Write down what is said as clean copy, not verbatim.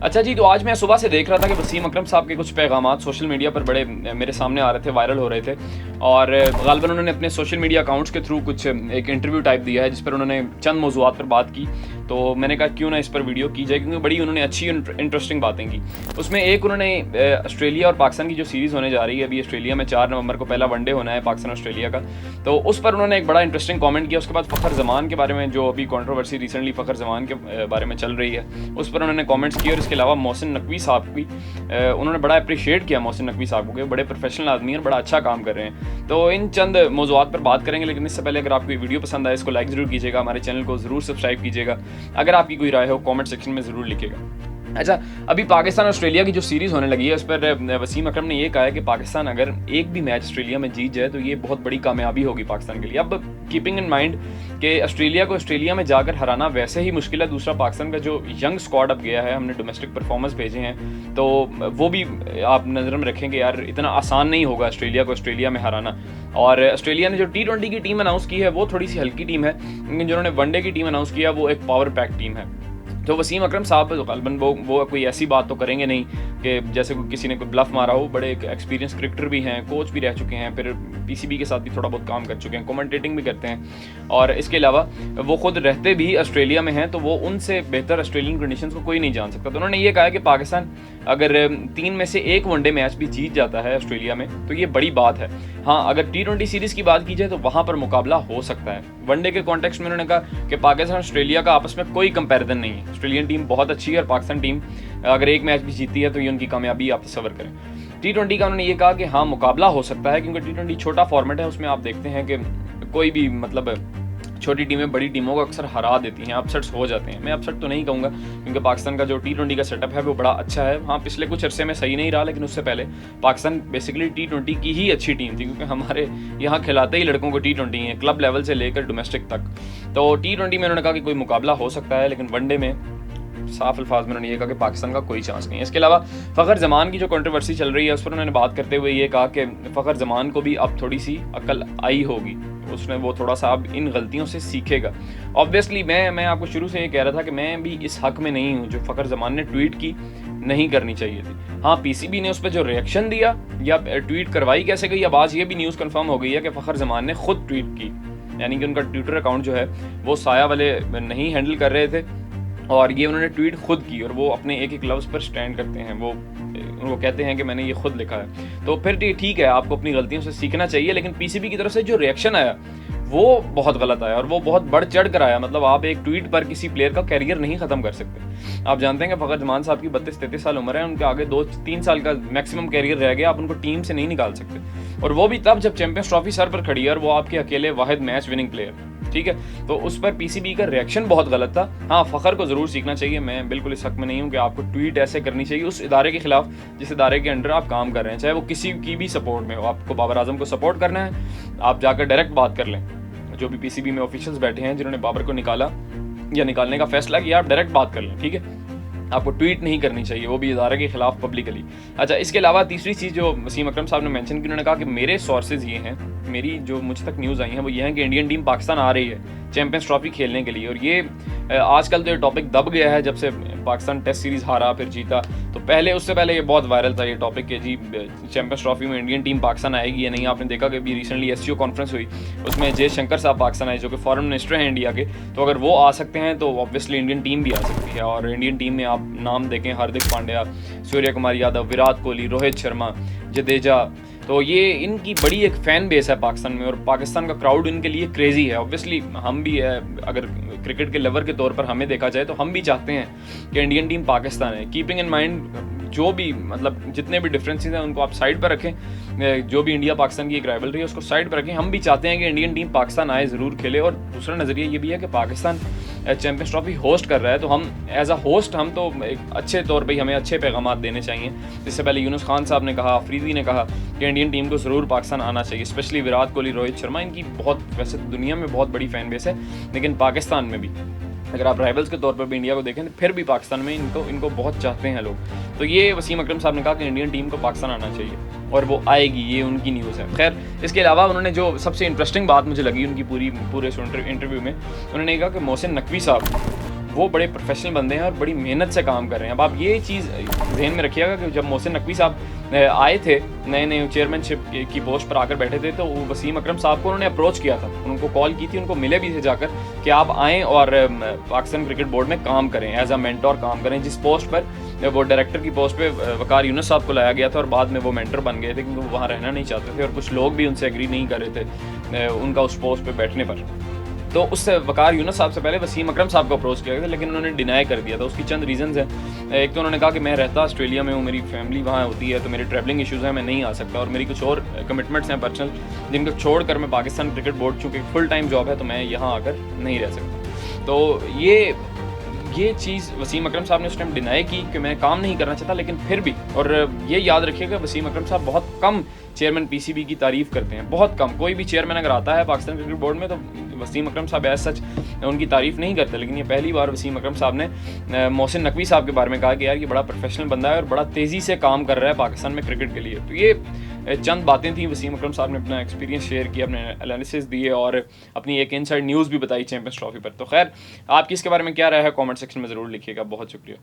अच्छा जी, तो आज मैं सुबह से देख रहा था कि वसीम अकरम साहब के कुछ पैगामात सोशल मीडिया पर बड़े मेरे सामने आ रहे थे, वायरल हो रहे थे और ग़ालिबन उन्होंने अपने सोशल मीडिया अकाउंट्स के थ्रू कुछ एक इंटरव्यू टाइप दिया है जिस पर उन्होंने चंद मौज़ूआत पर बात की। तो मैंने कहा क्यों ना इस पर वीडियो की जाए, क्योंकि बड़ी उन्होंने अच्छी इंटरेस्टिंग बातें की। उसमें एक उन्होंने ऑस्ट्रेलिया और पाकिस्तान की जो सीरीज़ होने जा रही है, अभी ऑस्ट्रेलिया में 4 नवंबर को पहला वनडे होना है पाकिस्तान ऑस्ट्रेलिया का, तो उस पर उन्होंने एक बड़ा इंटरेस्टिंग कॉमेंट किया। उसके बाद फ़खर ज़मान के बारे में, जो अभी कंट्रोवर्सी रिसेंटली फ़खर ज़मान के बारे में चल रही है, उस पर उन्होंने कॉमेंट्स किए। और इसके अलावा मोहसिन नकवी साहब भी उन्होंने बड़ा अप्रिशिएट किया मोहसिन नकवी साहब को, बड़े प्रोफेशनल आदमी हैं, बड़ा अच्छा काम कर रहे हैं। तो इन चंद मौज़ूआत पर बात करेंगे, लेकिन इससे पहले अगर आपको वीडियो पसंद आए इसको लाइक ज़रूर कीजिएगा, हमारे चैनल को ज़रूर सब्सक्राइब कीजिएगा। अगर आपकी कोई राय हो कमेंट सेक्शन में ज़रूर लिखिएगा। अच्छा, अभी पाकिस्तान ऑस्ट्रेलिया की जो सीरीज़ होने लगी है उस पर वसीम अकरम ने ये कहा है कि पाकिस्तान अगर एक भी मैच ऑस्ट्रेलिया में जीत जाए तो ये बहुत बड़ी कामयाबी होगी पाकिस्तान के लिए। अब कीपिंग इन माइंड कि ऑस्ट्रेलिया को ऑस्ट्रेलिया में जाकर हराना वैसे ही मुश्किल है, दूसरा पाकिस्तान का जो यंग स्क्वाड अब गया है, हमने डोमेस्टिक परफॉर्मेंस भेजे हैं, तो वो भी आप नज़र में रखेंगे यार इतना आसान नहीं होगा ऑस्ट्रेलिया को ऑस्ट्रेलिया में हराना। और ऑस्ट्रेलिया ने जो T20 की टीम अनाउंस की है वो थोड़ी सी हल्की टीम है, लेकिन जिन्होंने वनडे की टीम अनाउंस किया वो एक पावर पैक टीम है। तो वसीम अकरम साहब ग़ालिबन वो कोई ऐसी बात तो करेंगे नहीं कि जैसे किसी ने कोई ब्लफ मारा हो। बड़े एक्सपीरियंस क्रिकेटर भी हैं, कोच भी रह चुके हैं, फिर PCB के साथ भी थोड़ा बहुत काम कर चुके हैं, कमेंटेटिंग भी करते हैं, और इसके अलावा वो खुद रहते भी ऑस्ट्रेलिया में हैं, तो वो उनसे बेहतर ऑस्ट्रेलियन कंडीशंस को कोई नहीं जान सकता। तो उन्होंने ये कहा कि पाकिस्तान अगर 3 में से 1 वनडे मैच भी जीत जाता है ऑस्ट्रेलिया में तो ये बड़ी बात है। हाँ, अगर T20 सीरीज़ की बात की जाए तो वहाँ पर मुकाबला हो सकता है। वनडे के कॉन्टेक्स्ट में उन्होंने कहा कि पाकिस्तान ऑस्ट्रेलिया का आपस में कोई कंपैरिजन नहीं है, ऑस्ट्रेलियन टीम बहुत अच्छी है और पाकिस्तान टीम अगर एक मैच भी जीतती है तो ये उनकी कामयाबी आप तस्वर करें। T20 का उन्होंने ये कहा कि हाँ मुकाबला हो सकता है, क्योंकि T20 छोटा फॉर्मेट है, उसमें आप देखते हैं कि कोई भी मतलब छोटी टीमें बड़ी टीमों को अक्सर हरा देती हैं, अपसेट्स हो जाते हैं। मैं अपसेट तो नहीं कहूँगा क्योंकि पाकिस्तान का जो T20 का सेटअप है वो बड़ा अच्छा है। हाँ, पिछले कुछ अरसे में सही नहीं रहा, लेकिन उससे पहले पाकिस्तान बेसिकली T20 की ही अच्छी टीम थी, क्योंकि हमारे यहाँ खिलाते ही लड़कों को T20 है, क्लब लेवल से लेकर डोमेस्टिक तक। तो T20 में उन्होंने कहा कि कोई मुकाबला हो सकता है, लेकिन वनडे में साफ अल्फाज में उन्होंने ये कहा कि पाकिस्तान का कोई चांस नहीं है। इसके अलावा फ़खर ज़मान की जो कंट्रोवर्सी चल रही है उस पर उन्होंने बात करते हुए ये कहा कि फ़खर ज़मान को भी अब थोड़ी सी अकल आई होगी, उसने वो थोड़ा सा अब इन गलतियों से सीखेगा। ऑब्वियसली मैं आपको शुरू से ये कह रहा था कि मैं भी इस हक़ में नहीं हूँ जो फ़खर ज़मान ने ट्वीट की नहीं करनी चाहिए थी। हाँ, PCB ने उस पर जो रिएक्शन दिया या ट्वीट करवाई कैसे गई, अब आज ये भी न्यूज़ कन्फर्म हो गई है कि फ़खर ज़मान ने खुद ट्वीट की, यानी कि उनका ट्विटर अकाउंट जो है वो साया वाले नहीं हैंडल कर रहे थे और ये उन्होंने ट्वीट खुद की, और वो अपने एक लफ्ज़ पर स्टैंड करते हैं, वो उनको कहते हैं कि मैंने ये खुद लिखा है। तो फिर ठीक है, आपको अपनी गलतियों से सीखना चाहिए, लेकिन PCB की तरफ से जो रिएक्शन आया वो बहुत गलत आया और वो बहुत बढ़ चढ़ कर आया। मतलब आप एक ट्वीट पर किसी प्लेयर का कैरियर नहीं ख़त्म कर सकते। आप जानते हैं कि फ़खर ज़मान साहब की 32-33 साल उम्र है, उनके आगे 2-3 साल का मैक्सिमम कैरियर रह गया, आप उनको टीम से नहीं निकाल सकते, और वो भी तब जब चैंपियंस ट्रॉफी सर पर खड़ी है और वो आपके अकेले वाहिद मैच विनिंग प्लेयर, ठीक है। तो उस पर PCB का रिएक्शन बहुत गलत था। हाँ, फ़खर को ज़रूर सीखना चाहिए, मैं बिल्कुल इस हक़ में नहीं हूँ कि आपको ट्वीट ऐसे करनी चाहिए उस इदारे के ख़िलाफ़ जिस इदारे के अंडर आप काम कर रहे हैं, चाहे वो किसी की भी सपोर्ट में हो। आपको बाबर आज़म को सपोर्ट करना है, आप जाकर डायरेक्ट बात कर लें। जो भी PCB में ऑफिशियल्स बैठे हैं जिन्होंने बाबर को निकाला या निकालने का फैसला किया, आप डायरेक्ट बात कर लें, ठीक है। आपको ट्वीट नहीं करनी चाहिए, वो भी इदारे के खिलाफ पब्लिकली। अच्छा, इसके अलावा तीसरी चीज़ जो वसीम अकरम साहब ने मेंशन की, उन्होंने कहा कि मेरे सोर्सेज ये हैं, मेरी जो मुझ तक न्यूज़ आई हैं वो ये हैं कि इंडियन टीम पाकिस्तान आ रही है चैंपियंस ट्रॉफी खेलने के लिए। और ये आजकल तो ये टॉपिक दब गया है, जब से पाकिस्तान टेस्ट सीरीज़ हारा फिर जीता, तो पहले उससे पहले ये बहुत वायरल था ये टॉपिक कि जी चैंपियंस ट्रॉफी में इंडियन टीम पाकिस्तान आएगी या नहीं। आपने देखा कि अभी रिसेंटली SCO कॉन्फ्रेंस हुई, उसमें जयशंकर साहब पाकिस्तान आए जो कि फॉरेन मिनिस्टर हैं इंडिया के, तो अगर वो आ सकते हैं तो ऑब्वियसली इंडियन टीम भी आ सकती है। और इंडियन टीम में आप नाम देखें, हार्दिक पांड्या, सूर्य कुमार यादव, विराट कोहली, रोहित शर्मा, जडेजा, तो ये इनकी बड़ी एक फ़ैन बेस है पाकिस्तान में और पाकिस्तान का क्राउड इनके लिए क्रेज़ी है। ऑब्वियसली हम भी अगर क्रिकेट के लवर के तौर पर हमें देखा जाए तो हम भी चाहते हैं कि इंडियन टीम पाकिस्तान है। कीपिंग इन माइंड जो भी मतलब जितने भी डिफरेंसेस हैं उनको आप साइड पर रखें, जो भी इंडिया पाकिस्तान की एक राइवलरी है उसको साइड पर रखें। हम भी चाहते हैं कि इंडियन टीम पाकिस्तान आए, ज़रूर खेले। और दूसरा नज़रिया ये भी है कि पाकिस्तान चैंपियंस ट्रॉफी होस्ट कर रहा है, तो हम एज अ होस्ट हम तो एक अच्छे तौर पर हमें अच्छे पैगाम देने चाहिए। इससे पहले यूनुस खान साहब ने कहा, अफरीदी ने कहा कि इंडियन टीम को ज़रूर पाकिस्तान आना चाहिए, स्पेशली विराट कोहली, रोहित शर्मा, इनकी बहुत वैसे दुनिया में बहुत बड़ी फ़ैन बेस है, लेकिन पाकिस्तान में भी अगर आप राइवल्स के तौर पर भी इंडिया को देखें तो फिर भी पाकिस्तान में इनको बहुत चाहते हैं लोग। तो ये वसीम अकरम साहब ने कहा कि इंडियन टीम को पाकिस्तान आना चाहिए और वो आएगी, ये उनकी न्यूज़ है। खैर, इसके अलावा उन्होंने जो सबसे इंटरेस्टिंग बात मुझे लगी उनकी पूरे इंटरव्यू में, उन्होंने कहा कि मोहसिन नकवी साहब वो बड़े प्रोफेशनल बंदे हैं और बड़ी मेहनत से काम कर रहे हैं। अब आप ये चीज़ ध्यान में रखिएगा कि जब मोहसिन नकवी साहब आए थे नए नए चेयरमैनशिप की पोस्ट पर आकर बैठे थे, तो वसीम अकरम साहब को उन्होंने अप्रोच किया था, उनको कॉल की थी, उनको मिले भी थे जाकर कि आप आएँ और पाकिस्तान क्रिकेट बोर्ड में काम करें, एज अ मेंटोर काम करें। जिस पोस्ट पर वो डायरेक्टर की पोस्ट पे वकार यूनुस साहब को लाया गया था और बाद में वो मेंटर बन गए थे, क्योंकि वो वहाँ रहना नहीं चाहते थे और कुछ लोग भी उनसे एग्री नहीं कर रहे थे उनका उस पोस्ट पे बैठने पर। तो उस वकार यूनुस साहब से पहले वसीम अकरम साहब को अप्रोच किया गया था, लेकिन उन्होंने डिनाई कर दिया था। उसकी चंद रीज़न्स हैं। एक तो उन्होंने कहा कि मैं रहता ऑस्ट्रेलिया में हूँ, मेरी फैमिली वहाँ होती है, तो मेरे ट्रैवलिंग इशूज़ हैं, मैं नहीं आ सकता, और मेरी कुछ और कमिटमेंट्स हैं पर्सनल, जिनको छोड़ कर मैं पाकिस्तान क्रिकेट बोर्ड, चूँकि फुल टाइम जॉब है, तो मैं यहाँ आकर नहीं रह सकता। तो ये चीज़ वसीम अकरम साहब ने उस टाइम डिनाई की कि मैं काम नहीं करना चाहता, लेकिन फिर भी, और ये याद रखिएगा वसीम अकरम साहब बहुत कम चेयरमैन पीसीबी की तारीफ़ करते हैं, बहुत कम। कोई भी चेयरमैन अगर आता है पाकिस्तान क्रिकेट बोर्ड में तो वसीम अकरम साहब एज सच उनकी तारीफ़ नहीं करते, लेकिन ये पहली बार वसीम अकरम साहब ने मोहसिन नकवी साहब के बारे में कहा कि यार ये बड़ा प्रोफेशनल बंदा है और बड़ा तेज़ी से काम कर रहा है पाकिस्तान में क्रिकेट के लिए। तो ये चंद बातें थी। वसीम अकरम साहब ने अपना एक्सपीरियंस शेयर किया, अपने एनालिसिस दिए और अपनी एक इनसाइड न्यूज़ भी बताई चैंपियंस ट्रॉफी पर। तो खैर, आपकी इसके बारे में क्या राय है, कमेंट सेक्शन में ज़रूर लिखिएगा। बहुत शुक्रिया।